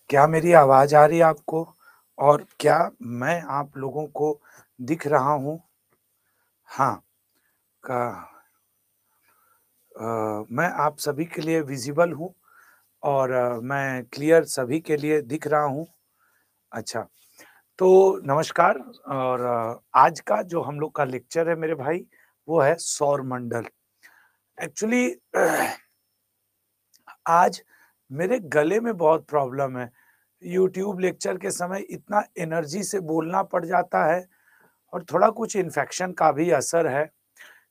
क्या मेरी आवाज़ आ रही है आपको? और क्या मैं आप लोगों को दिख रहा हूँ? हाँ, का मैं आप सभी के लिए विज़िबल हूँ और मैं क्लियर सभी के लिए दिख रहा हूँ। अच्छा, तो नमस्कार और आज का जो हम लोग का लेक्चर है मेरे भाई, वो है सौर मंडल। एक्चुअली आज मेरे गले में बहुत प्रॉब्लम है। यूट्यूब लेक्चर के समय इतना एनर्जी से बोलना पड़ जाता है और थोड़ा कुछ इन्फेक्शन का भी असर है,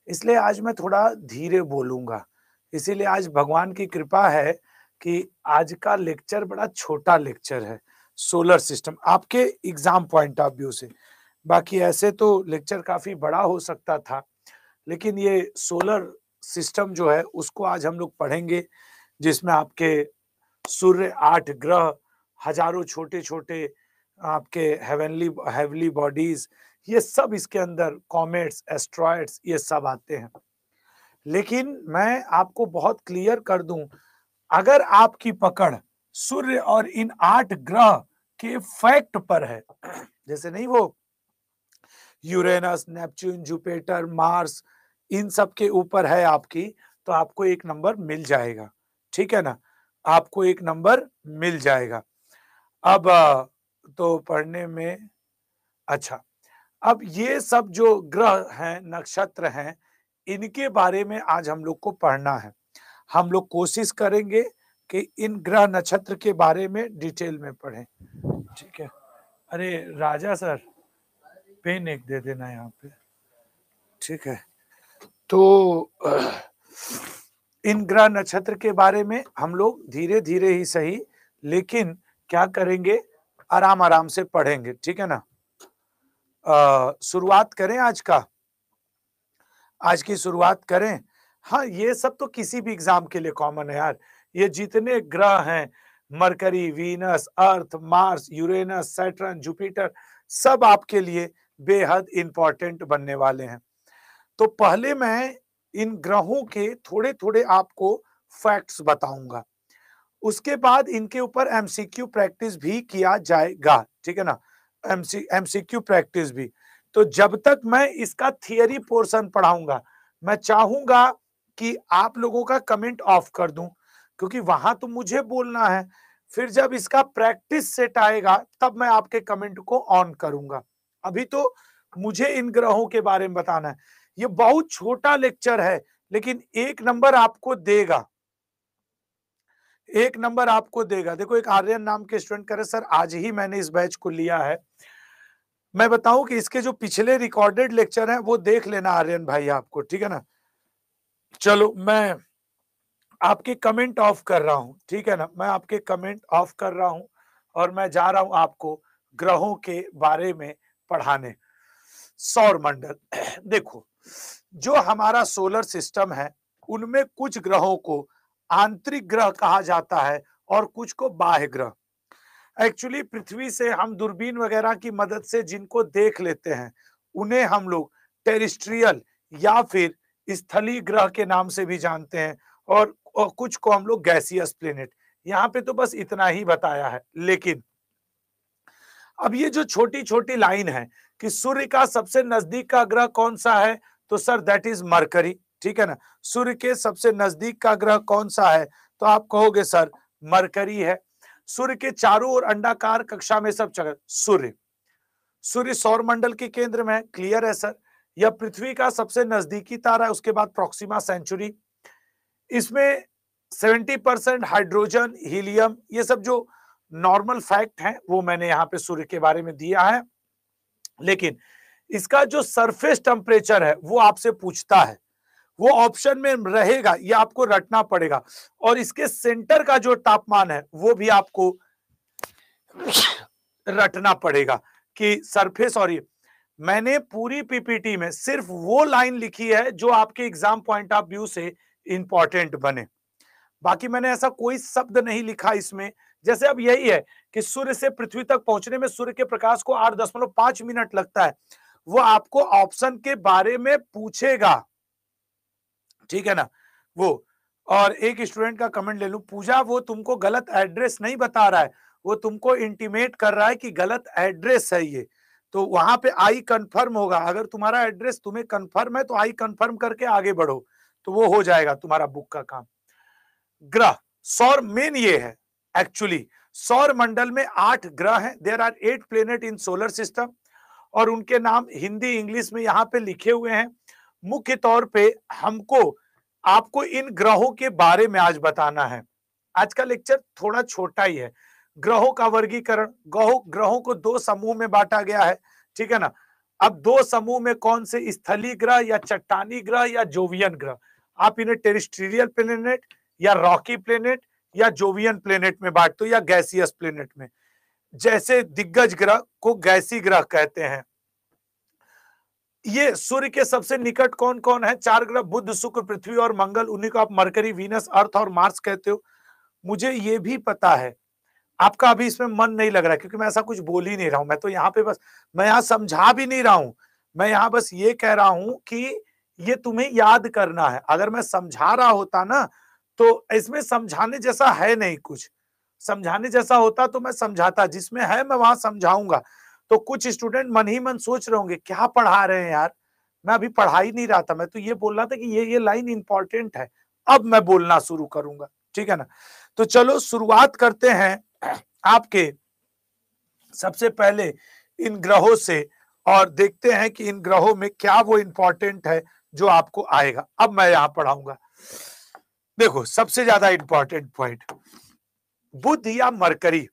इसलिए आज मैं थोड़ा धीरे बोलूँगा। इसीलिए आज भगवान की कृपा है कि आज का लेक्चर बड़ा छोटा लेक्चर है, सोलर सिस्टम आपके एग्ज़ाम पॉइंट ऑफ व्यू से। बाकी ऐसे तो लेक्चर काफ़ी बड़ा हो सकता था, लेकिन ये सोलर सिस्टम जो है उसको आज हम लोग पढ़ेंगे, जिसमें आपके सूर्य, 8 ग्रह, हज़ारों छोटे-छोटे आपके हेवेनली हेवली बॉडीज़, ये सब इसके अंदर कॉमेट्स, एस्टेरॉयड्स ये सब आते हैं। लेकिन मैं आपको बहुत क्लियर कर दूं, अगर आपकी पकड़ सूर्य और इन 8 ग्रह के फैक्ट पर है, जैसे नहीं वो यूरेनस, नेपच्यून, जुपिटर, मार्स, इन सब के ऊपर है आपकी, तो आपको एक नंबर मिल जाएगा। ठीक है ना? आपको एक नंबर मिल जाएगा। अब तो पढ़ने में अच्छा, अब ये सब जो ग्रह हैं, नक्षत्र हैं, इनके बारे में आज हम लोग को पढ़ना है। हम लोग कोशिश करेंगे कि इन ग्रह नक्षत्र के बारे में डिटेल में पढ़ें। ठीक है? अरे राजा सर, पेन एक दे देना यहाँ पे। ठीक है? तो इन ग्रह नक्षत्र के बारे में हम लोग धीरे-धीरे ही सही, लेकिन क्या करेंगे, आराम-आराम से पढ़ेंगे। ठीक है ना? शुरुआत करें आज का? आज की शुरुआत करें? हाँ, ये सब तो किसी भी एग्ज़ाम के लिए कॉमन है यार। ये जितने ग्रह हैं, मरकरी, वीनस, अर्थ, मार्स, यूरेनस, सैटर्न, जुपिटर, सब आपके लिए बेहद इम्पोर्टेंट बनने वाले हैं। तो पहले मैं इन ग्रहों के थोड़े-थोड़े आपको फैक्ट्स बताऊँगा। उसके बाद इनके ऊपर एमसीक्यू प्रैक्टिस भी किया जाएगा, ठीक है ना? एमसीक्यू प्रैक्टिस भी। तो जब तक मैं इसका थियरी पोर्शन पढ़ाऊँगा, मैं चाहूँगा कि आप लोगों का कमेंट ऑफ कर दूँ, क्योंकि वहाँ तो मुझे बोलना है। फिर जब इसका प्रैक्टिस सेट आएगा, तब मैं आपके कमेंट को ऑन करूँगा। अभी तो मुझे इन ग्रहों के बारे में बताना है। ये बहुत छोटा लेक्चर है, लेकिन 1 नंबर आपको देगा। 1 नंबर आपको देगा। देखो, एक आर्यन नाम के स्टूडेंट कह रहे सर आज ही मैंने इस बैच को लिया है। मैं बताऊं कि इसके जो पिछले रिकॉर्डेड लेक्चर हैं वो देख लेना आर्यन भाई आपको, ठीक है ना? चलो मैं आपके कमेंट ऑफ कर रहा हूं, ठीक है ना? मैं आपके कमेंट ऑफ कर रहा हूं और मैं जा रहा हूं आपको ग्रहों के बारे में पढ़ाने। सौर मंडल देखो, जो हमारा सोलर सिस्टम है उनमें कुछ ग्रहों को आंतरिक ग्रह कहा जाता है और कुछ को बाह्य ग्रह। एक्चुअली पृथ्वी से हम दूरबीन वगैरह की मदद से जिनको देख लेते हैं, उन्हें हम लोग टेरेस्ट्रियल या फिर स्थलीय ग्रह के नाम से भी जानते हैं, और कुछ को हम लोग गैसियस प्लेनेट। यहाँ पे तो बस इतना ही बताया है। लेकिन अब ये जो छोटी-छोटी लाइन है कि सूर्य का सबसे नजदीक का ग्रह कौन सा है, तो सर दैट इज मरकरी, ठीक है ना? सूर्य के सबसे नजदीक का ग्रह कौन सा है, तो आप कहोगे सर मरकरी है। सूर्य के चारों ओर अंडाकार कक्षा में सब जगह सूर्य। सूर्य सौर मंडल के केंद्र में है, क्लियर है सर? यह पृथ्वी का सबसे नजदीकी तारा है, उसके बाद प्रोक्सिमा सेंचुरी। इसमें 70% हाइड्रोजन, हीलियम, ये सब जो नॉर्मल फैक्ट हैं वो मैंने यहाँ पे सूर्य के बारे में दिया है। लेकिन इसका जो सरफेस टेम्परेचर है वो आपसे पूछता है, वो ऑप्शन में रहेगा, ये आपको रटना पड़ेगा। और इसके सेंटर का जो तापमान है वो भी आपको रटना पड़ेगा कि सरफेस। और ये मैंने पूरी पीपीटी में सिर्फ वो लाइन लिखी है जो आपके एग्जाम पॉइंट ऑफ व्यू से इंपॉर्टेंट बने। बाकी मैंने ऐसा कोई शब्द नहीं लिखा इसमें। जैसे अब यही है कि सूर्य से पृथ्वी तक पहुंचने में सूर्य के प्रकाश को 8.5 मिनट लगता है, वो आपको ऑप्शन के बारे में पूछेगा, ठीक है ना? वो और एक स्टूडेंट का कमेंट ले लूं, पूजा वो तुमको गलत एड्रेस नहीं बता रहा है, वो तुमको इंटीमेट कर रहा है कि गलत एड्रेस है ये, तो वहां पे आई कंफर्म होगा। अगर तुम्हारा एड्रेस तुम्हें कंफर्म है तो आई कंफर्म करके आगे बढ़ो, तो वो हो जाएगा तुम्हारा बुक का काम। ग्रह, सौर मेन ये है एक्चुअली। सौर मंडल में 8 ग्रह हैं, there are 8 planet in solar system, और उनके नाम हिंदी इंग्लिश में यहाँ पे लिखे हुए हैं। मुख्य तौर पे हमको आपको इन ग्रहों के बारे में आज बताना है। आज का लेक्चर थोड़ा छोटा ही है। ग्रहों का वर्गीकरण, ग्रहों को 2 समूह में बांटा गया है, ठीक है ना। अब 2 समूह में कौन से, स्थलीय ग्रह या चट्टानी ग्रह या जोवियन ग्रह। आप इन्हें टेरेस्ट्रियल प्लेनेट या रॉकी प्लेनेट या जोवियन प्लेनेट में बांट दो, या गैसियस प्लेनेट में। जैसे दिग्गज ग्रह को गैसी ग्रह कहते हैं। ये सूर्य के सबसे निकट कौन कौन है? 4 ग्रह, बुध, शुक्र, पृथ्वी और मंगल। उन्हीं को आप मरकरी, वीनस, अर्थ और मार्स कहते हो। मुझे ये भी पता है आपका अभी इसमें मन नहीं लग रहा है, क्योंकि मैं ऐसा कुछ बोल ही नहीं रहा हूं। मैं तो यहाँ पे बस, मैं यहाँ समझा भी नहीं रहा हूं, मैं यहाँ बस ये कह रहा हूं कि ये तुम्हें याद करना है। अगर मैं समझा रहा होता ना, तो इसमें समझाने जैसा है नहीं कुछ। समझाने जैसा होता तो मैं समझाता, जिसमें है मैं वहां समझाऊंगा। तो कुछ स्टूडेंट मन ही मन सोच रहे होंगे क्या पढ़ा रहे हैं यार, मैं अभी पढ़ा ही नहीं रहा था, मैं तो ये बोल रहा था कि ये लाइन इंपॉर्टेंट है। अब मैं बोलना शुरू करूंगा, ठीक है ना। तो चलो शुरुआत करते हैं आपके सबसे पहले इन ग्रहों से, और देखते हैं कि इन ग्रहों में क्या वो इंपॉर्टेंट है जो आपको आएगा। अब मैं यहां पढ़ाऊंगा। देखो सबसे ज्यादा इंपॉर्टेंट पॉइंट, बुध या मरकरी।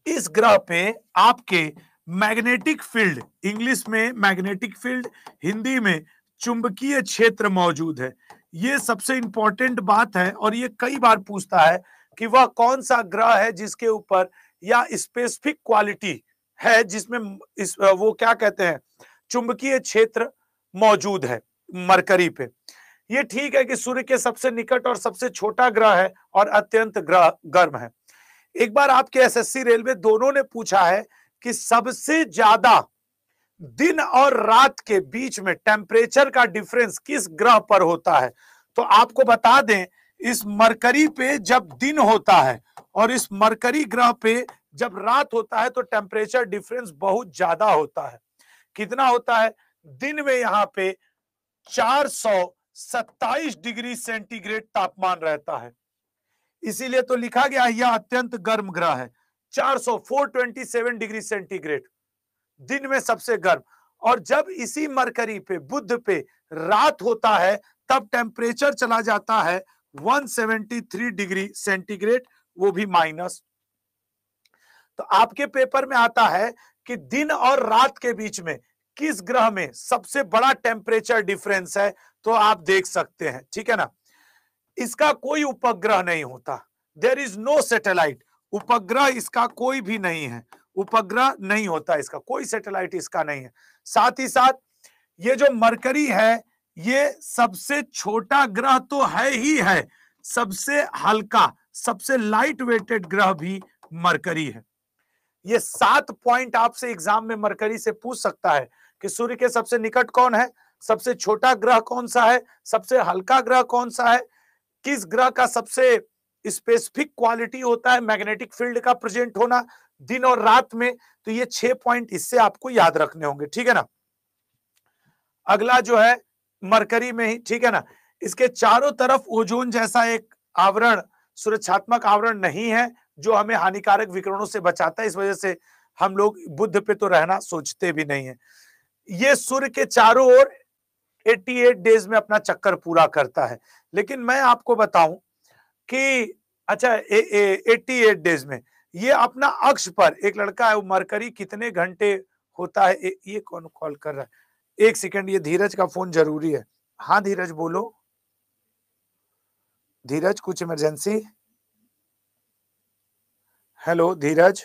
इस ग्रह पे आपके मैग्नेटिक फील्ड, इंग्लिश में मैग्नेटिक फील्ड, हिंदी में चुंबकीय क्षेत्र मौजूद है। ये सबसे इंपॉर्टेंट बात है, और ये कई बार पूछता है कि वह कौन सा ग्रह है जिसके ऊपर, या स्पेसिफिक क्वालिटी है जिसमें वो क्या कहते हैं, चुंबकीय क्षेत्र मौजूद है मरकरी पे। ये ठीक है कि सूर्य के सबसे निकट और सबसे छोटा ग्रह है और अत्यंत ग्रह गर्म है। एक बार आपके एसएससी रेलवे दोनों ने पूछा है कि सबसे ज्यादा दिन और रात के बीच में टेम्परेचर का डिफरेंस किस ग्रह पर होता है। तो आपको बता दें, इस मरकरी पे जब दिन होता है और इस मरकरी ग्रह पे जब रात होता है, तो टेम्परेचर डिफरेंस बहुत ज्यादा होता है। कितना होता है? दिन में यहां पे 427 डिग्री सेंटीग्रेड तापमान रहता है। इसीलिए तो लिखा गया यह अत्यंत गर्म ग्रह है। 427 डिग्री सेंटीग्रेड दिन में सबसे गर्म। और जब इसी मरकरी पे, बुध पे रात होता है, तब टेम्परेचर चला जाता है 173 डिग्री सेंटीग्रेड, वो भी माइनस। तो आपके पेपर में आता है कि दिन और रात के बीच में किस ग्रह में सबसे बड़ा टेम्परेचर डिफरेंस है, तो आप देख सकते हैं, ठीक है ना। इसका कोई उपग्रह नहीं होता, देयर इज नो सैटेलाइट। उपग्रह इसका कोई भी नहीं है, उपग्रह नहीं होता इसका, कोई सैटेलाइट इसका नहीं है। साथ ही साथ ये जो मरकरी है, ये सबसे छोटा ग्रह तो है ही है, सबसे हल्का, सबसे लाइट वेटेड ग्रह भी मरकरी है। ये 7 पॉइंट आपसे एग्जाम में मरकरी से पूछ सकता है कि सूर्य के सबसे निकट कौन है, सबसे छोटा ग्रह कौन सा है, सबसे हल्का ग्रह कौन सा है, किस ग्रह का सबसे स्पेसिफिक क्वालिटी होता है, मैग्नेटिक फील्ड का प्रेजेंट होना दिन और रात में। तो ये 6 पॉइंट इससे आपको याद रखने होंगे, ठीक है ना। अगला जो है मरकरी में ही, ठीक है ना, इसके चारों तरफ ओजोन जैसा एक आवरण, सुरक्षात्मक आवरण नहीं है जो हमें हानिकारक विकिरणों से बचाता है। इस वजह से हम लोग बुध पे तो रहना सोचते भी नहीं है। ये सूर्य के चारों ओर 88 डेज में अपना चक्कर पूरा करता है। लेकिन मैं आपको बताऊं कि अच्छा 88 डेज में ये अपना अक्ष पर, एक लड़का है वो मरकरी कितने घंटे होता है, ये कौन कॉल कर रहा है, एक सेकंड, ये धीरज का फोन जरूरी है। हाँ धीरज बोलो, धीरज कुछ इमरजेंसी। हेलो धीरज,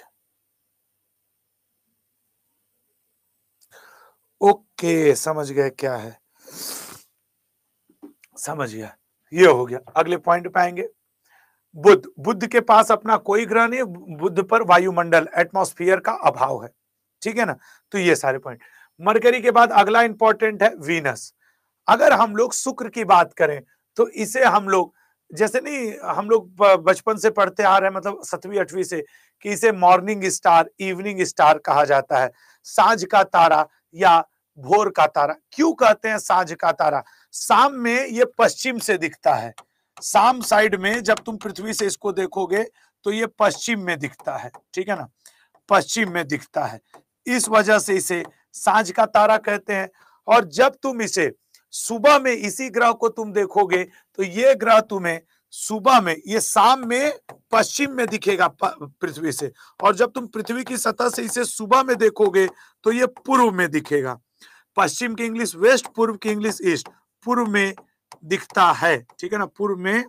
ओके समझ गए क्या है, समझ गया, ये हो गया। अगले पॉइंट पे आएंगे। बुध, बुध के पास अपना कोई ग्रह नहीं, बुध पर वायुमंडल, एटमॉस्फेयर का अभाव है, ठीक है ना। तो ये सारे पॉइंट। मरकरी के बाद अगला इंपॉर्टेंट है वीनस। अगर हम लोग शुक्र की बात करें तो इसे हम लोग, जैसे नहीं हम लोग बचपन से पढ़ते आ रहे हैं, मतलब 7वीं 8वीं से, कि इसे मॉर्निंग स्टार, इवनिंग स्टार कहा जाता है, सांझ का तारा या भोर का तारा। क्यों कहते हैं सांझ का तारा? शाम में ये पश्चिम से दिखता है, शाम साइड में जब तुम पृथ्वी से इसको देखोगे तो ये पश्चिम में दिखता है, ठीक है ना, पश्चिम में दिखता है, इस वजह से इसे सांझ का तारा कहते हैं। और जब तुम इसे सुबह में इसी ग्रह को तुम देखोगे तो ये ग्रह तुम्हें सुबह में, ये शाम में पश्चिम में दिखेगा पृथ्वी से, और जब तुम पृथ्वी की सतह से इसे सुबह में देखोगे तो ये पूर्व में दिखेगा। पश्चिम की इंग्लिश वेस्ट, पूर्व की इंग्लिश ईस्ट, पूर्व में दिखता है, ठीक है ना, पूर्व में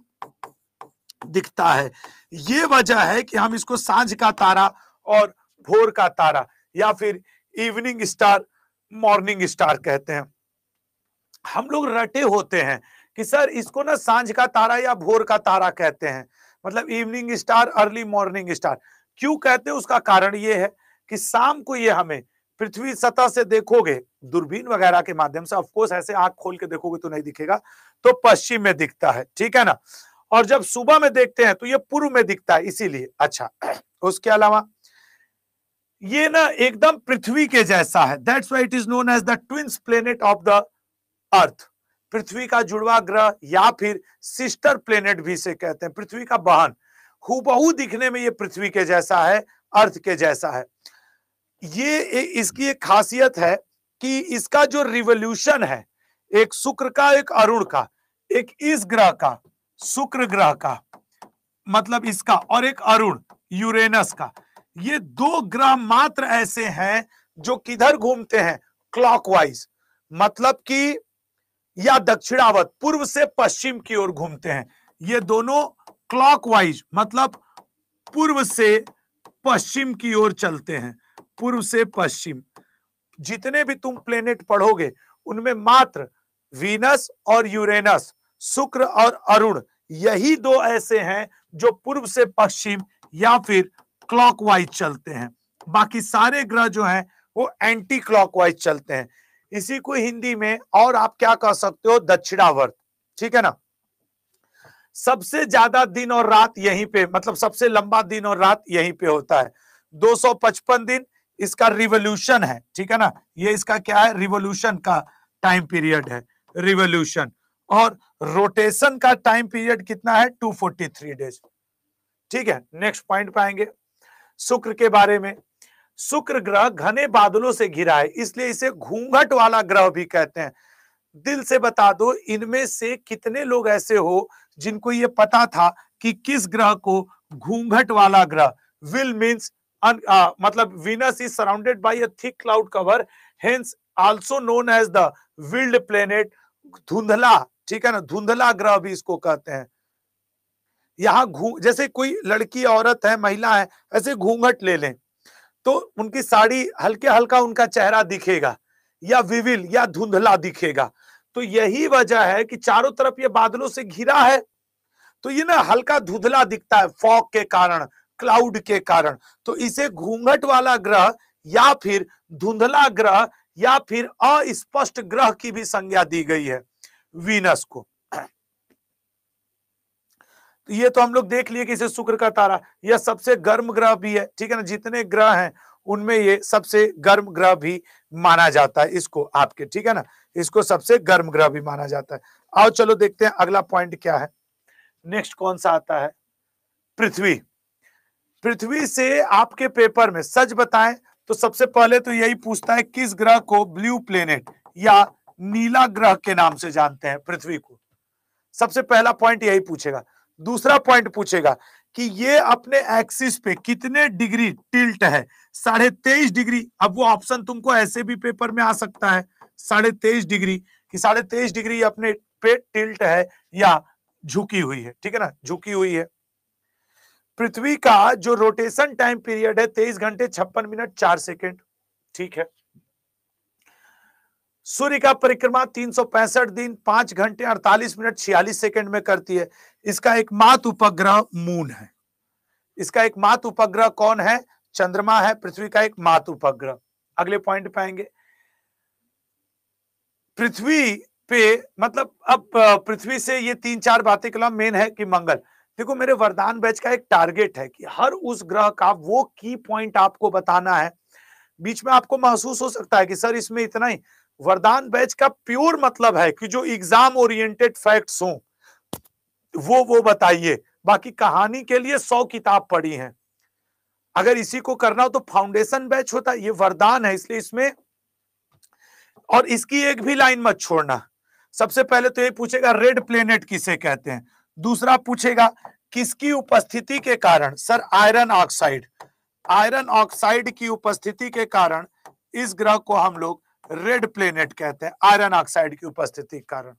दिखता है। ये वजह है कि हम इसको सांझ का तारा और भोर का तारा या फिर इवनिंग स्टार, मॉर्निंग स्टार कहते हैं। हम लोग रटे होते हैं कि सर इसको ना सांझ का तारा या भोर का तारा कहते हैं, मतलब evening star, early morning star. क्यों कहते हैं? उसका कारण ये है कि शाम को ये हमें पृथ्वी सतह से देखोगे दूरबीन वगैरह के माध्यम से, ऑफ कोर्स ऐसे आंख खोल के देखोगे तो नहीं दिखेगा, तो पश्चिम में दिखता है, ठीक है ना। और जब सुबह में देखते हैं तो ये पूर्व में दिखता है, इसीलिए। अच्छा, उसके अलावा ये ना एकदम पृथ्वी के जैसा है, that's why it is known as the twins planet of the earth. पृथ्वी का जुड़वा ग्रह या फिर सिस्टर प्लेनेट भी इसे कहते हैं, पृथ्वी का बहन। हूबहू दिखने में ये पृथ्वी के जैसा है, अर्थ के जैसा है। ये इसकी एक खासियत है कि इसका जो रिवोल्यूशन है, एक शुक्र का, एक अरुण का, एक इस ग्रह का, शुक्र ग्रह का मतलब इसका, और एक अरुण यूरेनस का, ये दो ग्रह मात्र ऐसे हैं जो किधर घूमते हैं, क्लॉकवाइज, मतलब कि या दक्षिणावत, पूर्व से पश्चिम की ओर घूमते हैं। ये दोनों क्लॉकवाइज मतलब पूर्व से पश्चिम की ओर चलते हैं, पूर्व से पश्चिम। जितने भी तुम प्लेनेट पढ़ोगे उनमें मात्र वीनस और यूरेनस, शुक्र और अरुण, यही दो ऐसे हैं जो पूर्व से पश्चिम या फिर क्लॉकवाइज चलते हैं। बाकी सारे ग्रह जो हैं वो एंटी क्लॉकवाइज चलते हैं। इसी को हिंदी में और आप क्या कह सकते हो, दक्षिणावर्त, ठीक है ना। सबसे ज्यादा दिन और रात यहीं पे, मतलब सबसे लंबा दिन और रात यहीं पे होता है, 255 दिन इसका रिवोल्यूशन है, ठीक है ना। ये इसका क्या है, रिवोल्यूशन का टाइम पीरियड है, रिवोल्यूशन। और रोटेशन का टाइम पीरियड कितना है, 243 डेज, ठीक है। नेक्स्ट पॉइंट पाएंगे शुक्र के बारे में। शुक्र ग्रह घने बादलों से घिरा है, इसलिए इसे घूंघट वाला ग्रह भी कहते हैं। दिल से बता दो, इनमें से कितने लोग ऐसे हो जिनको ये पता था कि किस ग्रह को घूंघट वाला ग्रह, विल मीन्स मतलब Venus is surrounded by a thick cloud cover, hence also known as the veiled planet, धुंधला, ठीक है ना, धुंधला ग्रह भी इसको कहते हैं। यहाँ जैसे कोई लड़की, औरत है, महिला है, ऐसे घूंघट ले लें तो उनकी साड़ी हल्के हल्का उनका चेहरा दिखेगा, या विविल या धुंधला दिखेगा। तो यही वजह है कि चारों तरफ ये बादलों से घिरा है, तो ये ना हल्का धुंधला दिखता है, फॉग के कारण, क्लाउड के कारण। तो इसे घूंघट वाला ग्रह या फिर धुंधला ग्रह या फिर अस्पष्ट ग्रह की भी संज्ञा दी गई है वीनस को। तो ये तो हम लोग देख लिए कि इसे शुक्र का तारा, यह सबसे गर्म ग्रह भी है, ठीक है ना। जितने ग्रह हैं उनमें ये सबसे गर्म ग्रह भी माना जाता है इसको आपके, ठीक है ना, इसको सबसे गर्म ग्रह भी माना जाता है। आओ चलो देखते हैं अगला पॉइंट क्या है। नेक्स्ट कौन सा आता है, पृथ्वी। पृथ्वी से आपके पेपर में सच बताएं तो सबसे पहले तो यही पूछता है किस ग्रह को ब्लू प्लेनेट या नीला ग्रह के नाम से जानते हैं, पृथ्वी को। सबसे पहला पॉइंट यही पूछेगा। दूसरा पॉइंट पूछेगा कि ये अपने एक्सिस पे कितने डिग्री टिल्ट है, 23.5 डिग्री। अब वो ऑप्शन तुमको ऐसे भी पेपर में आ सकता है, 23.5 डिग्री, कि 23.5 डिग्री अपने पे टिल्ट है या झुकी हुई है, ठीक है ना, झुकी हुई है। पृथ्वी का जो रोटेशन टाइम पीरियड है 23 घंटे 56 मिनट 4 सेकेंड, ठीक है। सूर्य का परिक्रमा 365 दिन 5 घंटे 48 मिनट 46 सेकंड में करती है। इसका एकमात्र उपग्रह मून है। इसका एकमात्र उपग्रह कौन है, चंद्रमा है, पृथ्वी का एकमात्र उपग्रह। अगले पॉइंट पे आएंगे। पृथ्वी पे मतलब अब पृथ्वी से ये 3-4 बातें कलम मेन है कि मंगल। देखो मेरे वरदान बैच का एक टारगेट है कि हर उस ग्रह का वो की पॉइंट आपको बताना है। बीच में आपको महसूस हो सकता है कि सर इसमें इतना ही। वरदान बैच का प्योर मतलब है कि जो एग्जाम ओरिएंटेड फैक्ट्स हों वो बताइए। बाकी कहानी के लिए 100 किताब पढ़ी है। अगर इसी को करना हो तो फाउंडेशन बैच होता है, ये वरदान है इसलिए इसमें। और इसकी एक भी लाइन मत छोड़ना। सबसे पहले तो ये पूछेगा रेड प्लेनेट किसे कहते हैं। दूसरा पूछेगा किसकी उपस्थिति के कारण, sir iron oxide. Iron oxide की उपस्थिति के कारण इस ग्रह को हम लोग रेड प्लेनेट कहते हैं, आयरन ऑक्साइड की उपस्थिति के कारण।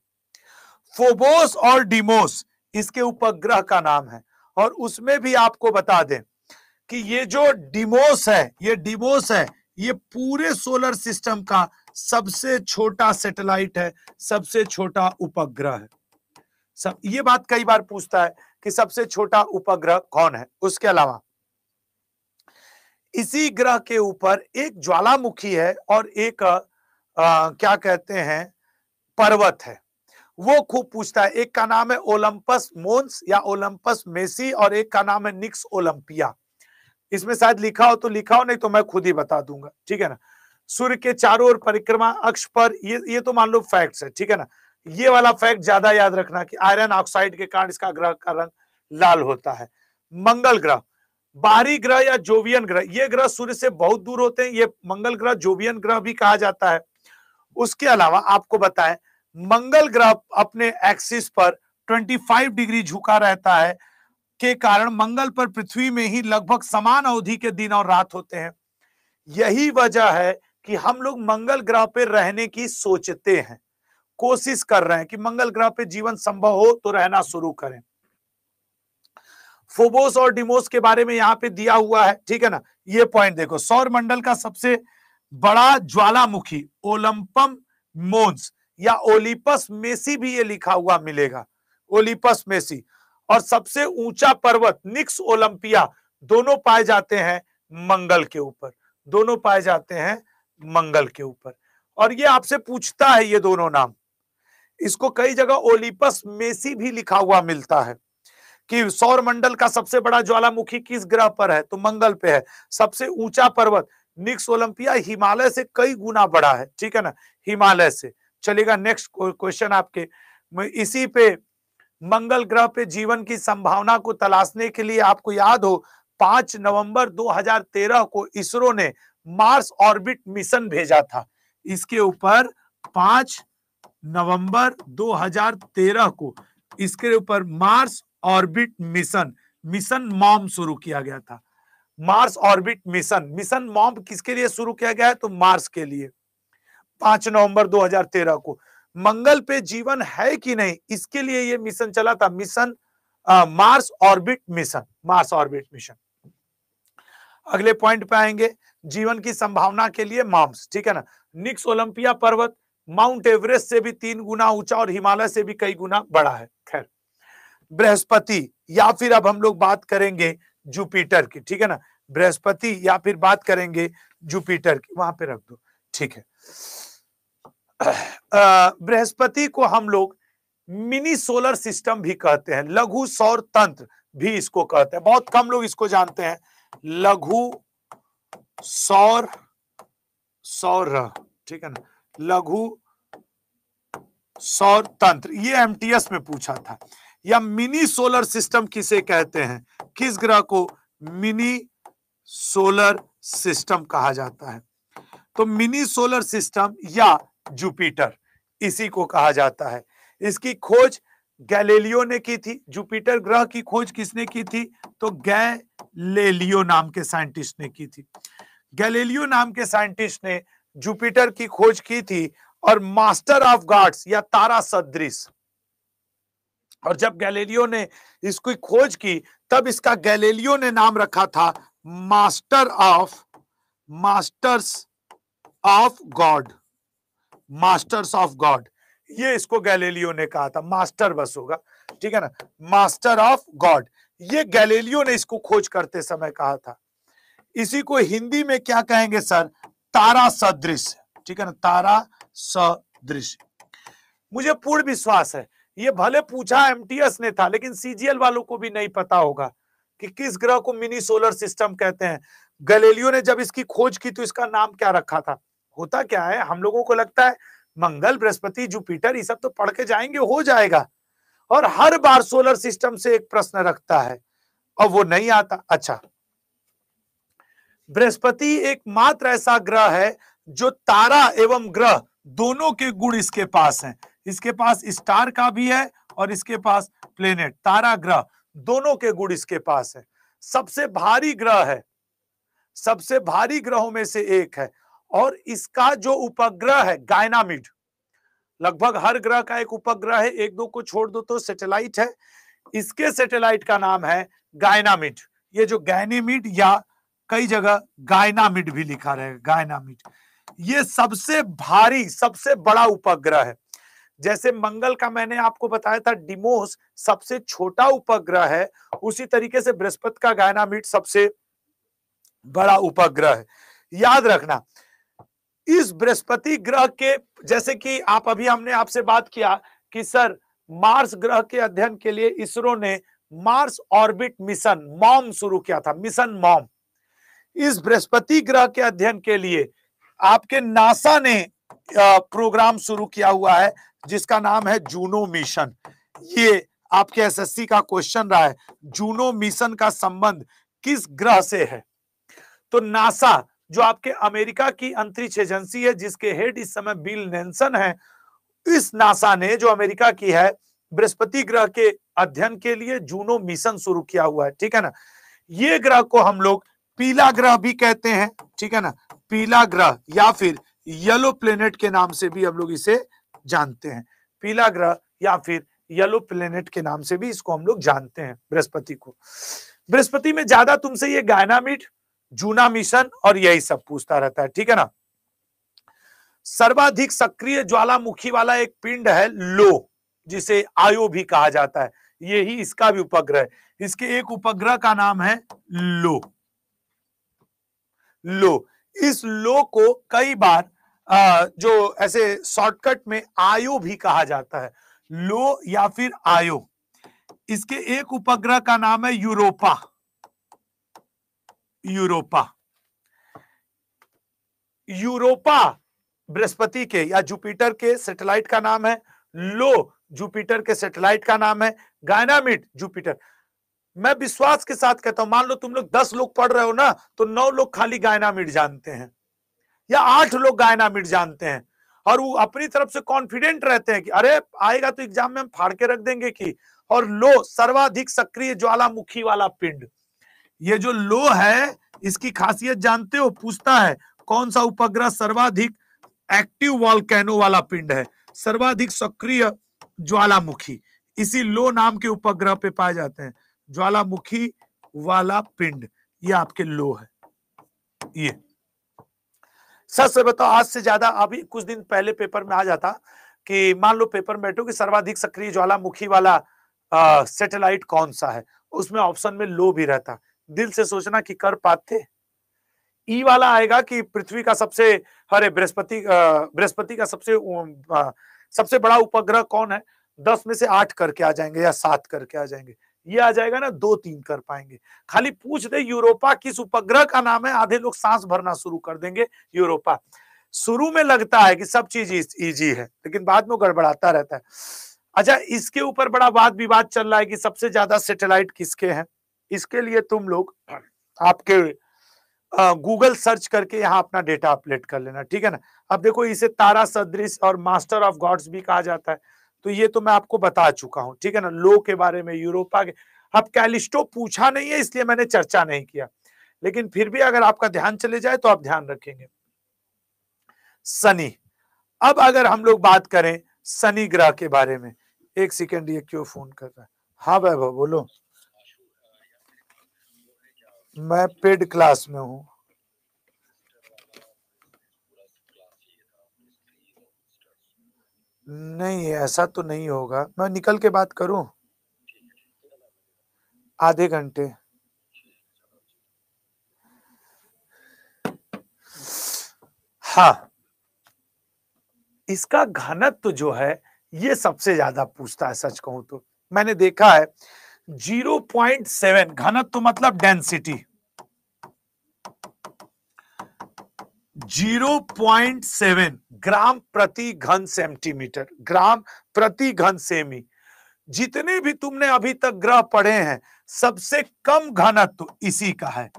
फोबोस और डिमोस इसके उपग्रह का नाम है। और उसमें भी आपको बता दें कि ये जो डिमोस है, ये पूरे सोलर सिस्टम का सबसे छोटा सैटेलाइट है, सबसे छोटा उपग्रह है। सब ये बात कई बार पूछता है कि सबसे छोटा उपग्रह कौन है। उसके अलावा इसी ग्रह के ऊपर एक ज्वालामुखी है और एक क्या कहते हैं पर्वत है, वो खूब पूछता है। एक का नाम है ओलंपस मोन्स या ओलंपस मेसी और एक का नाम है निक्स ओलंपिया। इसमें शायद लिखा हो तो लिखा हो, नहीं तो मैं खुद ही बता दूंगा, ठीक है ना। सूर्य के चारों ओर परिक्रमा अक्ष पर, ये तो मान लो फैक्ट्स है, ठीक है ना। ये वाला फैक्ट ज्यादा याद रखना कि आयरन ऑक्साइड के कारण इसका ग्रह का रंग लाल होता है। मंगल ग्रह, बाहरी ग्रह या जोवियन ग्रह, ये ग्रह सूर्य से बहुत दूर होते हैं, ये मंगल ग्रह जोवियन ग्रह भी कहा जाता है। उसके अलावा आपको बताएं मंगल ग्रह अपने एक्सिस पर 25 डिग्री झुका रहता है के कारण मंगल पर पृथ्वी में ही लगभग समान अवधि के दिन और रात होते हैं। यही वजह है कि हम लोग मंगल ग्रह पे रहने की सोचते हैं, कोशिश कर रहे हैं कि मंगल ग्रह पे जीवन संभव हो तो रहना शुरू करें। फोबोस और डिमोस के बारे में यहां पे दिया हुआ है, ठीक है ना। ये पॉइंट देखो, सौर मंडल का सबसे बड़ा ज्वालामुखी ओलंपम मोन्स या ओलिपस मेसी भी ये लिखा हुआ मिलेगा, ओलिपस मेसी। और सबसे ऊंचा पर्वत निक्स ओलंपिया, दोनों पाए जाते हैं मंगल के ऊपर, दोनों पाए जाते हैं मंगल के ऊपर। और ये आपसे पूछता है ये दोनों नाम, इसको कई जगह ओलिपस मेसी भी लिखा हुआ मिलता है कि सौर मंडल का सबसे बड़ा ज्वालामुखी किस ग्रह पर है, तो मंगल पे है। सबसे ऊंचा पर्वत निक्स ओलंपिया हिमालय से कई गुना बड़ा है, ठीक है ना, हिमालय से। चलेगा नेक्स्ट क्वेश्चन आपके। इसी पे मंगल ग्रह पे जीवन की संभावना को तलाशने के लिए आपको याद हो 5 नवंबर 2013 को इसरो ने मार्स ऑर्बिट मिशन भेजा था। इसके ऊपर 5 नवंबर 2013 को इसके ऊपर मार्स ऑर्बिट मिशन मॉम शुरू किया गया था। मार्स ऑर्बिट मिशन मॉम किसके लिए शुरू किया गया है, तो मार्स के लिए। 5 नवंबर 2013 को मंगल पे जीवन है कि नहीं इसके लिए ये मिशन चला था, मिशन मार्स ऑर्बिट मिशन। अगले पॉइंट पे आएंगे, जीवन की संभावना के लिए मॉम्स, ठीक है ना। निक्स ओलंपिया पर्वत माउंट एवरेस्ट से भी 3 गुना ऊंचा और हिमालय से भी कई गुना बड़ा है। खैर, बृहस्पति या फिर अब हम लोग बात करेंगे जुपिटर की, ठीक है ना। बृहस्पति या फिर बात करेंगे जुपिटर की, वहां पे रख दो, ठीक है। बृहस्पति को हम लोग मिनी सोलर सिस्टम भी कहते हैं, लघु सौर तंत्र भी इसको कहते हैं। बहुत कम लोग इसको जानते हैं, लघु सौर ठीक है ना, लघु सौर तंत्र। ये एमटीएस में पूछा था। या मिनी सोलर सिस्टम किसे कहते हैं, किस ग्रह को मिनी सोलर सिस्टम कहा जाता है, तो मिनी सोलर सिस्टम या जुपिटर इसी को कहा जाता है। इसकी खोज गैलीलियो ने की थी। जुपिटर ग्रह की खोज किसने की थी, तो गैलीलियो नाम के साइंटिस्ट ने की थी। गैलीलियो नाम के साइंटिस्ट ने जुपिटर की खोज की थी और मास्टर ऑफ गॉड्स या तारा सदृश। और जब गैलीलियो ने इसकी खोज की तब इसका गैलीलियो ने नाम रखा था मास्टर्स ऑफ गॉड। ये इसको गैलीलियो ने कहा था, मास्टर बस होगा, ठीक है ना, मास्टर ऑफ गॉड। ये गैलीलियो ने इसको खोज करते समय कहा था। इसी को हिंदी में क्या कहेंगे सर, तारा सदृश, ठीक है ना, तारा सदृश। मुझे पूर्ण विश्वास है ये भले पूछा एमटीएस ने था, लेकिन सीजीएल वालों को भी नहीं पता होगा कि किस ग्रह को मिनी सोलर सिस्टम कहते हैं। गैलीलियो ने जब इसकी खोज की तो इसका नाम क्या रखा था? होता क्या है, हम लोगों को लगता है मंगल, बृहस्पति, जुपिटर, ये सब तो पढ़ के जाएंगे, हो जाएगा, और हर बार सोलर सिस्टम से एक प्रश्न रखता है और वो नहीं आता। अच्छा, बृहस्पति एकमात्र ऐसा ग्रह है जो तारा एवं ग्रह दोनों के गुण इसके पास हैं। इसके पास स्टार का भी है और इसके पास प्लेनेट, तारा, ग्रह दोनों के गुण इसके पास है। सबसे भारी ग्रह है, सबसे भारी ग्रहों में से एक है। और इसका जो उपग्रह है गायनामिड, लगभग हर ग्रह का एक उपग्रह है, एक दो को छोड़ दो तो सैटेलाइट है। इसके सैटेलाइट का नाम है गायनामिड। ये जो गैनीमिड या कई जगह गायनामिड भी लिखा रहेगा, गायनामिड, ये सबसे भारी, सबसे बड़ा उपग्रह है। जैसे मंगल का मैंने आपको बताया था डिमोस सबसे छोटा उपग्रह है, उसी तरीके से बृहस्पति का गायनामिड सबसे बड़ा उपग्रह है। याद रखना, इस बृहस्पति ग्रह के, जैसे कि आप अभी हमने आपसे बात किया कि सर मार्स ग्रह के अध्ययन के लिए इसरो ने मार्स ऑर्बिट मिशन मॉम शुरू किया था, मिशन मॉम। इस बृहस्पति ग्रह के अध्ययन के लिए आपके नासा ने प्रोग्राम शुरू किया हुआ है जिसका नाम है जूनो मिशन। ये आपके एसएससी का क्वेश्चन रहा है, जूनो मिशन का संबंध किस ग्रह से है? तो नासा जो आपके अमेरिका की अंतरिक्ष एजेंसी है, जिसके हेड इस समय बिल नेल्सन है, इस नासा ने जो अमेरिका की है बृहस्पति ग्रह के अध्ययन के लिए जूनो मिशन शुरू किया हुआ है, ठीक है ना। ये ग्रह को हम लोग पीला ग्रह भी कहते हैं, ठीक है ना, पीला ग्रह या फिर येलो प्लेनेट के नाम से भी हम लोग इसे जानते हैं। पीला ग्रह या फिर येलो प्लेनेट के नाम से भी इसको हम लोग जानते हैं बृहस्पति को। बृहस्पति में ज्यादा तुमसे ये गायनामिड, जूना मिशन और यही सब पूछता रहता है, ठीक है ना। सर्वाधिक सक्रिय ज्वालामुखी वाला एक पिंड है लो, जिसे आयो भी कहा जाता है, यही इसका भी उपग्रह है। इसके एक उपग्रह का नाम है लो। लो, इस लो को कई बार जो ऐसे शॉर्टकट में आयो भी कहा जाता है, लो या फिर आयो। इसके एक उपग्रह का नाम है यूरोपा। यूरोपा, यूरोपा बृहस्पति के या जुपिटर के सैटेलाइट का नाम है, लो जुपिटर के सैटेलाइट का नाम है, गायनामिड जुपिटर। मैं विश्वास के साथ कहता हूं, मान लो तुम लोग 10 लोग पढ़ रहे हो ना, तो 9 लोग खाली गायनामिड जानते हैं या 8 लोग गायनामिड जानते हैं, और वो अपनी तरफ से कॉन्फिडेंट रहते हैं कि अरे आएगा तो एग्जाम में हम फाड़ के रख देंगे कि। और लो सर्वाधिक सक्रिय ज्वालामुखी वाला पिंड, ये जो लो है इसकी खासियत जानते हो, पूछता है कौन सा उपग्रह सर्वाधिक एक्टिव वॉल्केनो वाला पिंड है, सर्वाधिक सक्रिय ज्वालामुखी, इसी लो नाम के उपग्रह पे पाए जाते हैं। ज्वालामुखी वाला पिंड ये आपके लो है। ये सच से बताओ, आज से ज्यादा, अभी कुछ दिन पहले पेपर में आ जाता कि मान लो पेपर में बैठो कि सर्वाधिक सक्रिय ज्वालामुखी वाला सैटेलाइट कौन सा है, उसमें ऑप्शन में लो भी रहता। दिल से सोचना कि कर पाते। ई वाला आएगा कि पृथ्वी का सबसे, अरे बृहस्पति का सबसे बड़ा उपग्रह कौन है, 10 में से 8 करके आ जाएंगे या 7 करके आ जाएंगे। ये आ जाएगा ना, 2-3 कर पाएंगे। खाली पूछ दे यूरोपा किस उपग्रह का नाम है, आधे लोग सांस भरना शुरू कर देंगे। यूरोपा शुरू में लगता है कि सब चीज इजी है, लेकिन बाद में गड़बड़ाता रहता है। अच्छा, इसके ऊपर बड़ा वाद विवाद चल रहा है कि सबसे ज्यादा सैटेलाइट किसके हैं। इसके लिए तुम लोग आपके गूगल सर्च करके यहाँ अपना डेटा अपडेट कर लेना, ठीक है ना। अब देखो, इसे तारा सदृश और मास्टर ऑफ गॉड्स भी कहा जाता है, तो ये तो मैं आपको बता चुका हूं, ठीक है ना। लो के बारे में, यूरोपा के, अब कैलिस्टो पूछा नहीं है इसलिए मैंने चर्चा नहीं किया, लेकिन फिर भी अगर आपका ध्यान चले जाए तो आप ध्यान रखेंगे। शनि, अब अगर हम लोग बात करें शनि ग्रह के बारे में, एक सेकेंड, ये क्यों फोन कर रहा है? हाँ वैभव बोलो। मैं पेड क्लास में हूँ। नहीं, ऐसा तो नहीं होगा, मैं निकल के बात करूं। आधे घंटे। हाँ, इसका घनत्व जो है ये सबसे ज्यादा पूछता है सच कहूं तो। मैंने देखा है 0.7 घनत्व मतलब डेंसिटी, 0.7 ग्राम प्रति घन सेंटीमीटर, ग्राम प्रति घन सेमी। जितने भी तुमने अभी तक ग्रह पढ़े हैं सबसे कम घनत्व इसी का है,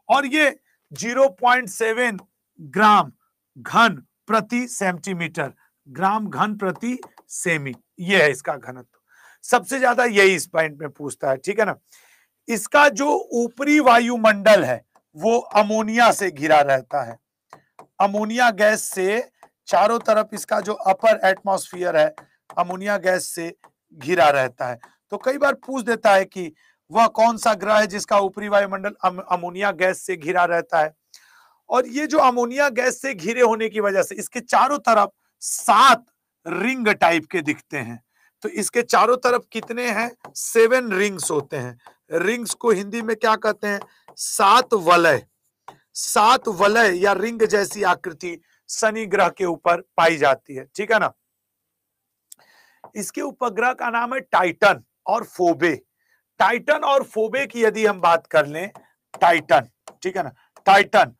और ये 0.7 ग्राम घन प्रति सेंटीमीटर, ग्राम घन प्रति सेमी, ये है इसका घनत्व। सबसे ज्यादा यही इस पॉइंट में पूछता है, ठीक है ना। इसका जो ऊपरी वायुमंडल है वो अमोनिया से घिरा रहता है, अमोनिया गैस से चारों तरफ इसका जो अपर एटमॉस्फेयर है अमोनिया गैस से घिरा रहता है। तो कई बार पूछ देता है कि वह कौन सा ग्रह है जिसका ऊपरी वायुमंडल अमोनिया गैस से घिरा रहता है। और ये जो अमोनिया गैस से घिरे होने की वजह से इसके चारों तरफ 7 रिंग टाइप के दिखते हैं। तो इसके चारों तरफ कितने हैं? 7 रिंग्स होते हैं। रिंग्स को हिंदी में क्या कहते हैं? 7 वलय। 7 वलय या रिंग जैसी आकृति शनि ग्रह के ऊपर पाई जाती है, ठीक है ना। इसके उपग्रह का नाम है टाइटन और फोबे। टाइटन और फोबे की यदि हम बात कर लें, टाइटन, ठीक है ना, टाइटन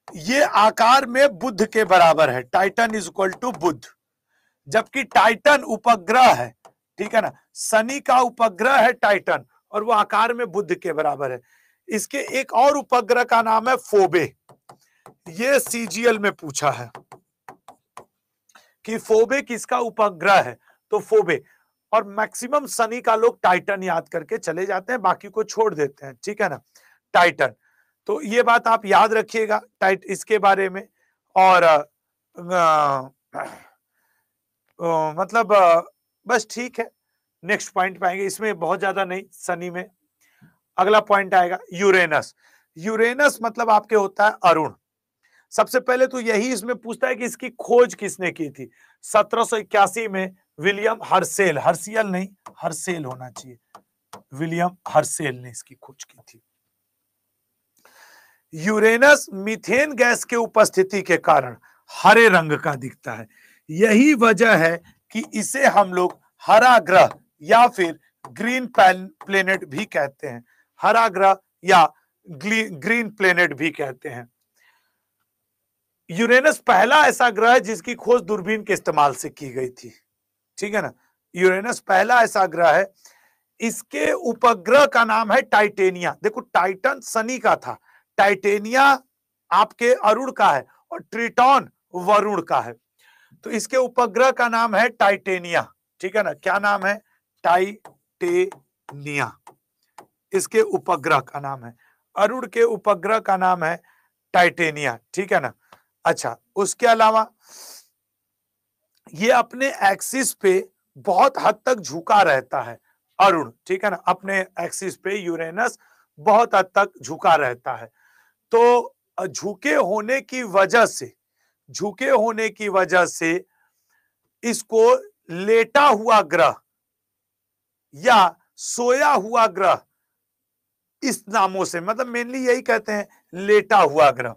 ये आकार में बुध के बराबर है, टाइटन इज इक्वल टू बुध। जबकि टाइटन उपग्रह है, ठीक है ना, शनि का उपग्रह है टाइटन और वो आकार में बुध के बराबर है। इसके एक और उपग्रह का नाम है फोबे। ये सीजीएल में पूछा है कि फोबे किसका उपग्रह है, तो फोबे। और मैक्सिमम शनि का लोग टाइटन याद करके चले जाते हैं, बाकी को छोड़ देते हैं, ठीक है ना, टाइटन। तो ये बात आप याद रखिएगा इसके बारे में। और मतलब बस ठीक है, नेक्स्ट पॉइंट पे आएंगे, इसमें बहुत ज्यादा नहीं शनि में। अगला पॉइंट आएगा यूरेनस। यूरेनस मतलब आपके होता है अरुण। सबसे पहले तो यही इसमें पूछता है कि इसकी खोज किसने की थी। 1781 में विलियम हर्सेल, हर्सियल नहीं हर्सेल होना चाहिए, विलियम हर्सेल ने इसकी खोज की थी। यूरेनस मीथेन गैस के उपस्थिति के कारण हरे रंग का दिखता है। यही वजह है कि इसे हम लोग हरा ग्रह या फिर ग्रीन प्लेनेट भी कहते हैं, हरा ग्रह या ग्रीन प्लेनेट भी कहते हैं। यूरेनस पहला ऐसा ग्रह है जिसकी खोज दूरबीन के इस्तेमाल से की गई थी, ठीक है ना। यूरेनस पहला ऐसा ग्रह है। इसके उपग्रह का नाम है टाइटेनिया। देखो टाइटन शनि का था, टाइटेनिया आपके अरुण का है और ट्रिटॉन वरुण का है। तो इसके उपग्रह का नाम है टाइटेनिया, ठीक है ना। क्या नाम है? टाइटेनिया इसके उपग्रह का नाम है। अरुण के उपग्रह का नाम है टाइटेनिया, ठीक है ना। अच्छा, उसके अलावा ये अपने एक्सिस पे बहुत हद तक झुका रहता है अरुण, ठीक है ना। अपने एक्सिस पे यूरेनस बहुत हद तक झुका रहता है। तो झुके होने की वजह से, झुके होने की वजह से इसको लेटा हुआ ग्रह या सोया हुआ ग्रह इस नामों से, मतलब मेनली यही कहते हैं, लेटा हुआ ग्रह।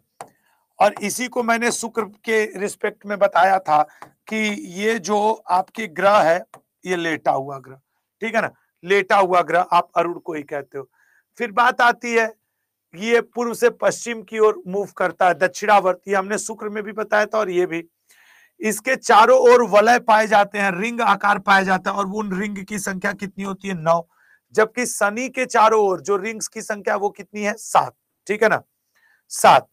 और इसी को मैंने शुक्र के रिस्पेक्ट में बताया था कि ये जो आपके ग्रह है ये लेटा हुआ ग्रह, ठीक है ना। लेटा हुआ ग्रह आप अरुण को ही कहते हो। फिर बात आती है, ये पूर्व से पश्चिम की ओर मूव करता है, दक्षिणावर्त। ये हमने शुक्र में भी बताया था और ये भी। इसके चारों ओर वलय पाए जाते हैं, रिंग आकार पाया जाता है, और उन रिंग की संख्या कितनी होती है? 9। जबकि शनि के चारों ओर जो रिंग्स की संख्या वो कितनी है? 7, ठीक है ना, 7।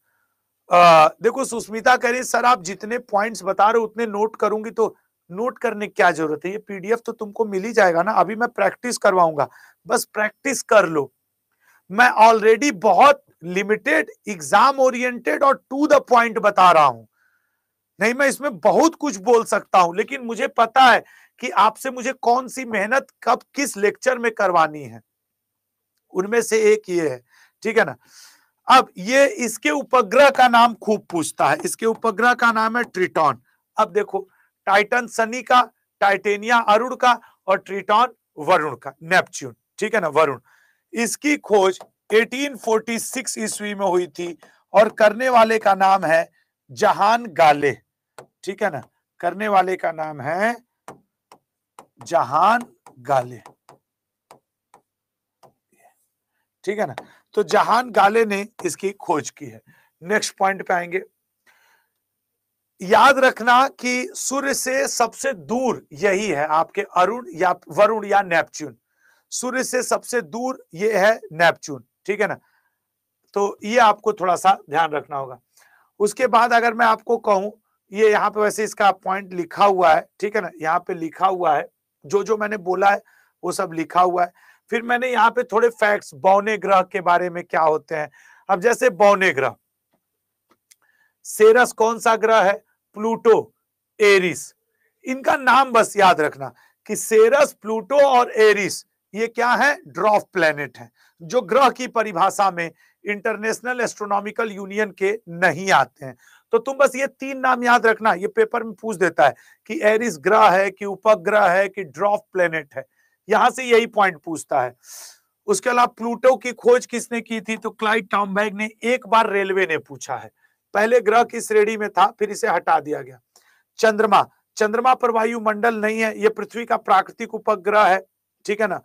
देखो सुस्मिता कह रही सर आप जितने पॉइंट्स बता रहे हो उतने नोट करूंगी, तो नोट करने की क्या जरूरत है? ये पीडीएफ तो तुमको मिल ही जाएगा ना। अभी मैं प्रैक्टिस करवाऊंगा, बस प्रैक्टिस कर लो। मैं ऑलरेडी बहुत लिमिटेड, एग्जाम ओरिएंटेड और टू द पॉइंट बता रहा हूं। नहीं, मैं इसमें बहुत कुछ बोल सकता हूं, लेकिन मुझे पता है कि आपसे मुझे कौन सी मेहनत कब किस लेक्चर में करवानी है। उनमें से एक ये है, ठीक है ना। अब ये इसके उपग्रह का नाम खूब पूछता है। इसके उपग्रह का नाम है ट्रिटॉन। अब देखो, टाइटन शनि का, टाइटेनिया अरुण का और ट्रिटॉन वरुण का, नेपच्यून, ठीक है ना, वरुण। इसकी खोज 1846 ईस्वी में हुई थी और करने वाले का नाम है जहान गाले, ठीक है ना। करने वाले का नाम है जहान गाले, ठीक है ना। तो जहान गाले ने इसकी खोज की है। नेक्स्ट पॉइंट पे आएंगे। याद रखना कि सूर्य से सबसे दूर यही है आपके अरुण या वरुण या नेपच्यून। सूर्य से सबसे दूर ये है नेपच्यून, ठीक है ना। तो ये आपको थोड़ा सा ध्यान रखना होगा। उसके बाद अगर मैं आपको कहूं, ये यहाँ पे वैसे इसका पॉइंट लिखा हुआ है, ठीक है ना, यहाँ पे लिखा हुआ है, जो जो मैंने बोला है वो सब लिखा हुआ है। फिर मैंने यहाँ पे थोड़े फैक्ट्स बौने ग्रह के बारे में क्या होते हैं। अब जैसे बौने ग्रह, सेरस कौन सा ग्रह है, प्लूटो, एरिस। इनका नाम बस याद रखना कि सेरस, प्लूटो और एरिस ये क्या है, ड्वार्फ प्लैनेट है, जो ग्रह की परिभाषा में इंटरनेशनल एस्ट्रोनॉमिकल यूनियन के नहीं आते हैं। तो तुम बस ये तीन नाम याद रखना, ये पेपर में पूछ देता है कि एरिस ग्रह है कि उपग्रह है कि ड्वार्फ प्लैनेट है, यहां से यही पॉइंट पूछता है। उसके अलावा प्लूटो की खोज किसने की थी, तो क्लाइड टॉम्बैग ने। एक बार रेलवे ने पूछा है, पहले ग्रह की श्रेणी में था फिर इसे हटा दिया गया। चंद्रमा, चंद्रमा पर वायुमंडल नहीं है, यह पृथ्वी का प्राकृतिक उपग्रह है, ठीक है ना।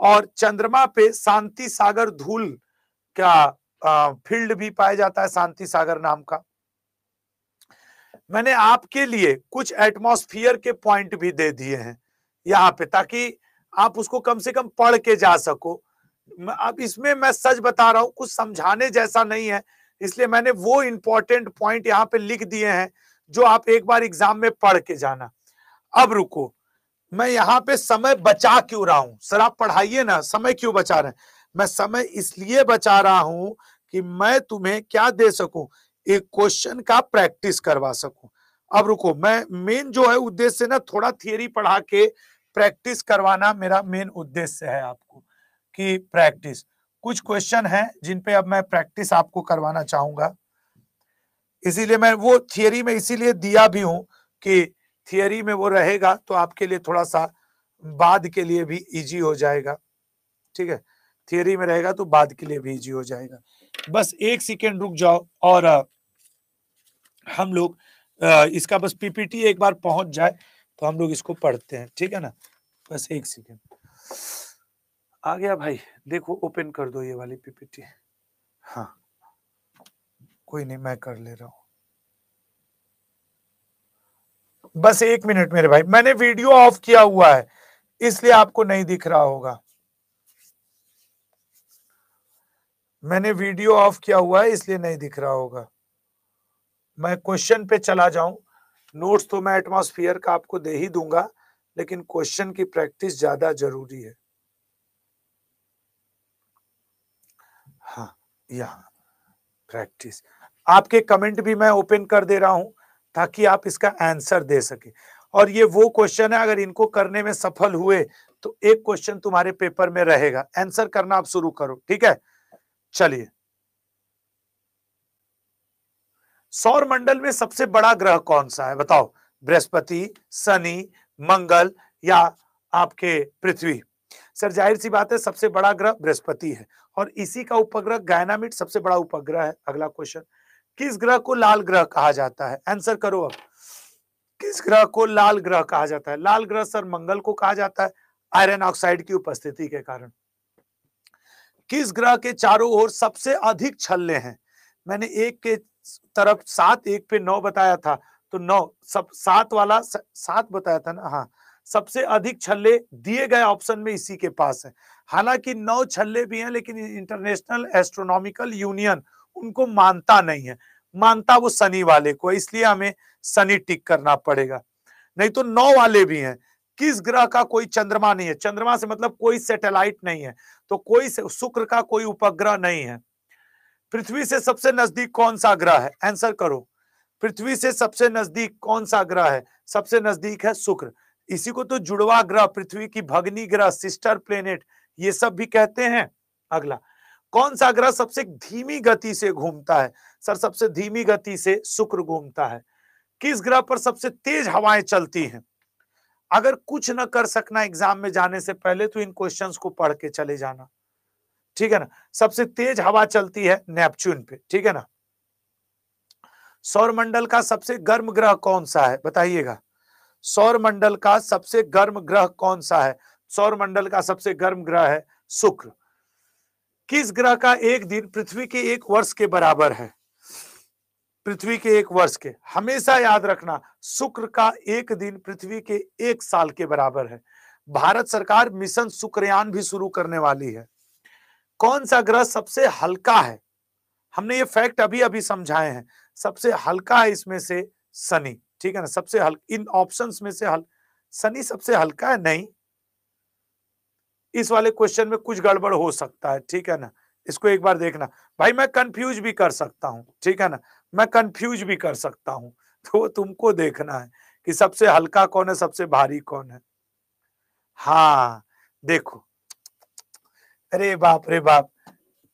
और चंद्रमा पे शांति सागर धूल का फील्ड भी पाया जाता है, शांति सागर नाम का। मैंने आपके लिए कुछ एटमॉस्फियर के पॉइंट भी दे दिए हैं यहाँ पे, ताकि आप उसको कम से कम पढ़ के जा सको। अब इसमें मैं सच बता रहा हूं, कुछ समझाने जैसा नहीं है, इसलिए मैंने वो इंपॉर्टेंट पॉइंट यहाँ पे लिख दिए हैं जो आप एक बार एग्जाम में पढ़ के जाना। अब रुको, मैं यहाँ पे समय बचा क्यों रहा हूं, सर आप पढ़ाइए ना, समय क्यों बचा रहे हैं। मैं समय इसलिए बचा रहा हूं कि मैं तुम्हें क्या दे सकूं, एक क्वेश्चन का प्रैक्टिस करवा सकूं। अब रुको, मैं मेन जो है उद्देश्य ना, थोड़ा थियरी पढ़ा के प्रैक्टिस करवाना मेरा मेन उद्देश्य है आपको, कि प्रैक्टिस। कुछ क्वेश्चन है जिन पे अब मैं प्रैक्टिस आपको करवाना चाहूंगा, इसीलिए मैं वो थियरी में इसीलिए दिया भी हूं कि थियरी में वो रहेगा तो आपके लिए थोड़ा सा बाद के लिए भी इजी हो जाएगा, ठीक है। थियरी में रहेगा तो बाद के लिए भी इजी हो जाएगा। बस एक सेकेंड रुक जाओ और हम लोग इसका बस पीपीटी एक बार पहुंच जाए तो हम लोग इसको पढ़ते हैं, ठीक है ना। बस एक सेकेंड, आ गया भाई, देखो ओपन कर दो ये वाली पीपीटी। हाँ कोई नहीं, मैं कर ले रहा हूं, बस एक मिनट मेरे भाई। मैंने वीडियो ऑफ किया हुआ है इसलिए आपको नहीं दिख रहा होगा, मैंने वीडियो ऑफ किया हुआ है इसलिए नहीं दिख रहा होगा। मैं क्वेश्चन पे चला जाऊं, नोट्स तो मैं एटमॉस्फेयर का आपको दे ही दूंगा, लेकिन क्वेश्चन की प्रैक्टिस ज्यादा जरूरी है। हाँ, यहाँ प्रैक्टिस, आपके कमेंट भी मैं ओपन कर दे रहा हूं ताकि आप इसका आंसर दे सके। और ये वो क्वेश्चन है, अगर इनको करने में सफल हुए तो एक क्वेश्चन तुम्हारे पेपर में रहेगा। आंसर करना आप शुरू करो, ठीक है। चलिए, सौर मंडल में सबसे बड़ा ग्रह कौन सा है बताओ, बृहस्पति, शनि, मंगल या आपके पृथ्वी। सर जाहिर सी बात है सबसे बड़ा ग्रह बृहस्पति है, और इसी का उपग्रह गायनामिड सबसे बड़ा उपग्रह है। अगला क्वेश्चन, किस ग्रह को लाल ग्रह कहा जाता है, आंसर करो अब। किस ग्रह को लाल ग्रह कहा जाता है, लाल ग्रह सर मंगल को कहा जाता है, आयरन ऑक्साइड की उपस्थिति के कारण। किस ग्रह के चारों ओर सबसे अधिक छल्ले हैं, मैंने एक के तरफ 7 एक पे 9 बताया था, तो 9 सब 7 वाला 7 बताया था ना, हाँ। सबसे अधिक छल्ले दिए गए ऑप्शन में इसी के पास है। हालांकि 9 छल्ले भी हैं लेकिन इंटरनेशनल एस्ट्रोनॉमिकल यूनियन उनको मानता नहीं है, मानता वो शनि वाले को, इसलिए हमें शनि टिक करना पड़ेगा, नहीं तो 9 वाले भी हैं। किस ग्रह का कोई चंद्रमा नहीं है, चंद्रमा से मतलब कोई सैटेलाइट नहीं है, तो कोई शुक्र का कोई उपग्रह नहीं है। पृथ्वी से सबसे नजदीक कौन सा ग्रह है, आंसर करो। पृथ्वी से सबसे नजदीक कौन सा ग्रह है, सबसे नजदीक है शुक्र। इसी को तो जुड़वा ग्रह, पृथ्वी की भगनी ग्रह, सिस्टर प्लेनेट, ये सब भी कहते हैं। अगला, कौन सा ग्रह सबसे धीमी गति से घूमता है, सर सबसे धीमी गति से शुक्र घूमता है। किस ग्रह पर सबसे तेज हवाएं चलती हैं। अगर कुछ न कर सकना एग्जाम में जाने से पहले तो इन क्वेश्चंस को पढ़ के चले जाना, ठीक है ना। सबसे तेज हवा चलती है नेपच्यून पे, ठीक है ना। सौर मंडल का सबसे गर्म ग्रह कौन सा है बताइएगा, सौर मंडल का सबसे गर्म ग्रह कौन सा है? सौर मंडल का सबसे गर्म ग्रह है शुक्र। किस ग्रह का एक दिन पृथ्वी के एक वर्ष के बराबर है? पृथ्वी के एक वर्ष के। हमेशा याद रखना, शुक्र का एक दिन पृथ्वी के एक साल के बराबर है। भारत सरकार मिशन शुक्रयान भी शुरू करने वाली है। कौन सा ग्रह सबसे हल्का है? हमने ये फैक्ट अभी अभी समझाए हैं। सबसे हल्का है इसमें से शनि, ठीक है ना। सबसे हल्का इन ऑप्शंस में से शनि सबसे हल्का है? नहीं, इस वाले क्वेश्चन में कुछ गड़बड़ हो सकता है, ठीक है ना। इसको एक बार देखना भाई, मैं कंफ्यूज भी कर सकता हूं, ठीक है ना, मैं कंफ्यूज भी कर सकता हूं। तो तुमको देखना है कि सबसे हल्का कौन है, सबसे भारी कौन है। हाँ देखो, अरे बाप रे बाप,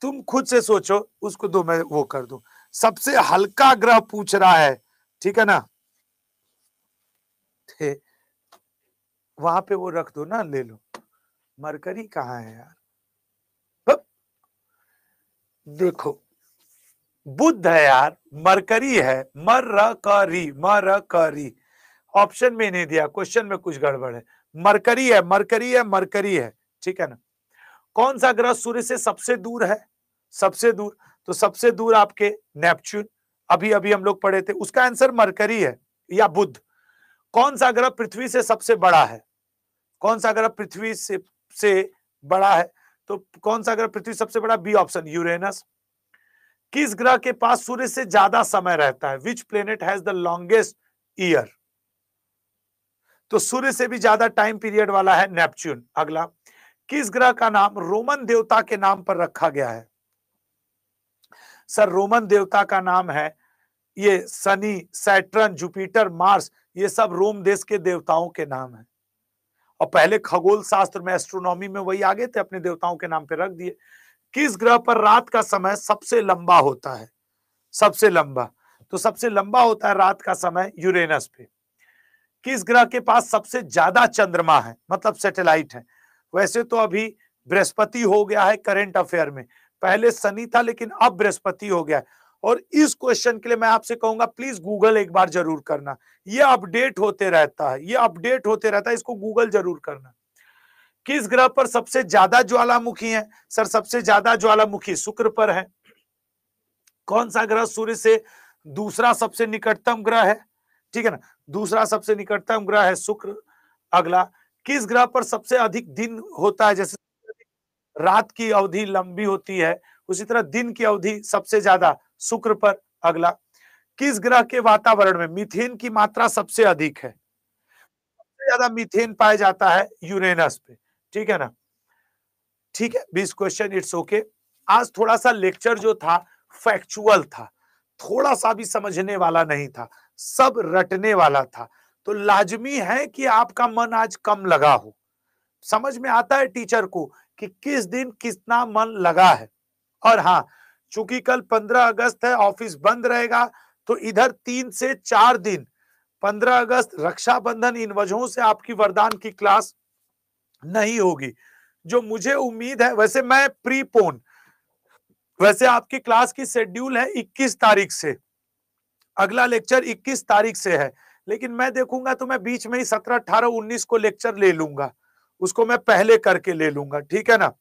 तुम खुद से सोचो, उसको दो मैं वो कर दूं। सबसे हल्का ग्रह पूछ रहा है, ठीक है ना। वहां पे वो रख दो ना, ले लो। मरकरी कहाँ है यार? देखो, बुध है यार, मरकरी है। मरकरी ऑप्शन में नहीं दिया, क्वेश्चन में कुछ गड़बड़ है। मरकरी है, मरकरी है, मरकरी है, ठीक है ना। कौन सा ग्रह सूर्य से सबसे दूर है? सबसे दूर, तो सबसे दूर आपके नेपच्यून, अभी अभी हम लोग पढ़े थे, उसका आंसर मरकरी है या बुध। कौन सा ग्रह पृथ्वी से सबसे बड़ा है? कौन सा ग्रह पृथ्वी से बड़ा है? तो कौन सा ग्रह पृथ्वी सबसे बड़ा? B option, Uranus. किस ग्रह के पास सूर्य से ज्यादा समय रहता है? Which planet has the longest year? तो सूर्य से भी ज्यादा टाइम पीरियड वाला है नेपच्यून। अगला, किस ग्रह का नाम रोमन देवता के नाम पर रखा गया है? सर, रोमन देवता का नाम है ये शनि, सैटर्न, जुपिटर, मार्स, ये सब रोम देश के देवताओं के नाम है। और पहले खगोल शास्त्र में, एस्ट्रोनॉमी में वही आगे थे, अपने देवताओं के नाम पे रख दिए। किस ग्रह पर रात का समय सबसे लंबा होता है? सबसे लंबा, तो सबसे लंबा होता है रात का समय यूरेनस पे। किस ग्रह के पास सबसे ज्यादा चंद्रमा है, मतलब सैटेलाइट है? वैसे तो अभी बृहस्पति हो गया है करंट अफेयर में, पहले शनि था लेकिन अब बृहस्पति हो गया है। और इस क्वेश्चन के लिए मैं आपसे कहूंगा प्लीज गूगल एक बार जरूर करना, ये अपडेट होते रहता है, ये अपडेट होते रहता है, इसको गूगल जरूर करना। किस ग्रह पर सबसे ज्यादा ज्वालामुखी है? सर, सबसे ज्यादा ज्वालामुखी शुक्र पर है। कौन सा ग्रह सूर्य से दूसरा सबसे निकटतम ग्रह है? ठीक है ना, दूसरा सबसे निकटतम ग्रह है शुक्र। अगला, किस ग्रह पर सबसे अधिक दिन होता है? जैसे रात की अवधि लंबी होती है, उसी तरह दिन की अवधि सबसे ज्यादा शुक्र पर। अगला, किस ग्रह के वातावरण में मीथेन की मात्रा सबसे अधिक है? सबसे ज्यादा मीथेन पाया जाता है यूरेनस पे, ठीक है ना। ठीक है, 20 क्वेश्चन, इट्स ओके। आज थोड़ा सा लेक्चर जो था फैक्चुअल था, थोड़ा सा भी समझने वाला नहीं था, सब रटने वाला था। तो लाजमी है कि आपका मन आज कम लगा हो। समझ में आता है टीचर को कि किस दिन कितना मन लगा है। और हाँ, चूंकि कल 15 अगस्त है, ऑफिस बंद रहेगा, तो इधर 3 से 4 दिन, 15 अगस्त, रक्षाबंधन, इन वजहों से आपकी वरदान की क्लास नहीं होगी। जो मुझे उम्मीद है, वैसे मैं प्रीपोन, वैसे आपकी क्लास की शेड्यूल है 21 तारीख से, अगला लेक्चर 21 तारीख से है, लेकिन मैं देखूंगा तो मैं बीच में ही 17, 18, 19 को लेक्चर ले लूंगा, उसको मैं पहले करके ले लूंगा, ठीक है ना।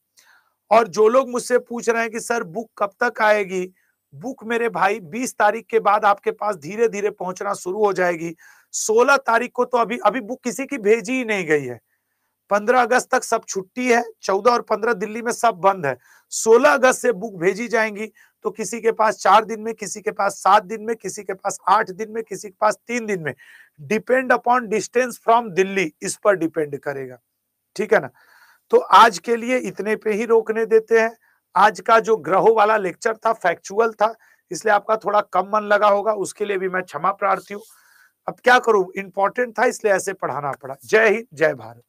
और जो लोग मुझसे पूछ रहे हैं कि सर बुक कब तक आएगी, बुक मेरे भाई 20 तारीख के बाद आपके पास धीरे धीरे पहुंचना शुरू हो जाएगी। 16 तारीख को तो अभी अभी बुक किसी की भेजी ही नहीं गई है। 15 अगस्त तक सब छुट्टी है, 14 और 15 दिल्ली में सब बंद है। 16 अगस्त से बुक भेजी जाएंगी, तो किसी के पास 4 दिन में, किसी के पास 7 दिन में, किसी के पास 8 दिन में, किसी के पास 3 दिन में, depend upon distance from Delhi, इस पर डिपेंड करेगा, ठीक है ना। तो आज के लिए इतने पे ही रोकने देते हैं। आज का जो ग्रहों वाला लेक्चर था फैक्चुअल था, इसलिए आपका थोड़ा कम मन लगा होगा, उसके लिए भी मैं क्षमा प्रार्थी हूँ। अब क्या करूं, इंपॉर्टेंट था इसलिए ऐसे पढ़ाना पड़ा। जय हिंद, जय भारत।